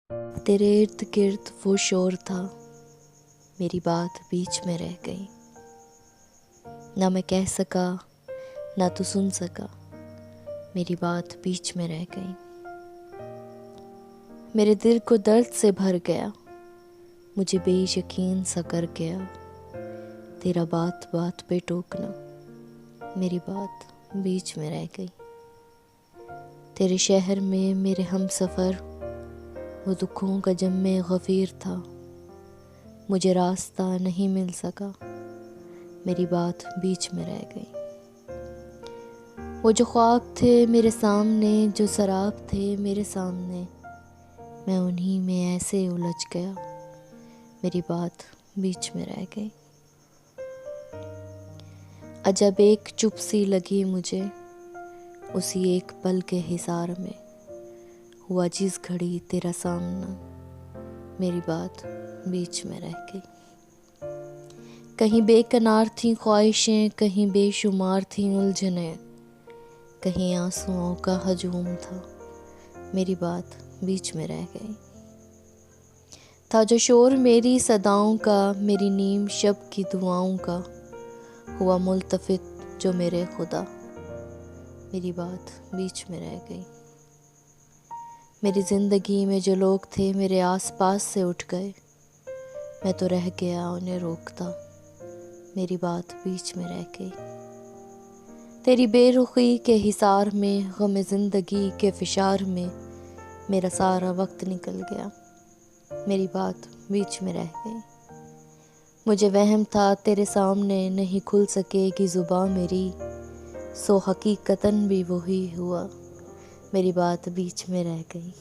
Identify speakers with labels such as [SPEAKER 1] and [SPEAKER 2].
[SPEAKER 1] तेरे इर्द गिर्द वो शोर था, मेरी बात बीच में रह गई। ना मैं कह सका, ना तू सुन सका, मेरी बात बीच में रह गई। मेरे दिल को दर्द से भर गया, मुझे बेयकीन सा कर गया। तेरा बात बात पे टोकना, मेरी बात बीच में रह गई। तेरे शहर में मेरे हमसफ़र, वो दुखों का जम्मे गफ़ीर था। मुझे रास्ता नहीं मिल सका, मेरी बात बीच में रह गई। वो जो ख्वाब थे मेरे सामने, जो सराब थे मेरे सामने, मैं उन्हीं में ऐसे उलझ गया, मेरी बात बीच में रह गई। अजब एक चुप सी लगी मुझे, उसी एक पल के हिसार में हुआ जिस घड़ी तेरा सामना, मेरी बात बीच में रह गई। कहीं बेकनार थी ख्वाहिशें, कहीं बेशुमार थी उलझनें, कहीं आंसुओं का हजूम था, मेरी बात बीच में रह गई। था जो शोर मेरी सदाओं का, मेरी नीम शब की दुआओं का, हुआ मुल्तफित जो मेरे खुदा, मेरी बात बीच में रह गई। मेरी ज़िंदगी में जो लोग थे मेरे आसपास से उठ गए, मैं तो रह गया उन्हें रोकता, मेरी बात बीच में रह गई। तेरी बेरुखी के हिसार में, गम ज़िंदगी के फिशार में, मेरा सारा वक्त निकल गया, मेरी बात बीच में रह गई। मुझे वहम था तेरे सामने नहीं खुल सकेगी ज़ुबान मेरी, सो हकीकतन भी वही हुआ, मेरी बात बीच में रह गई।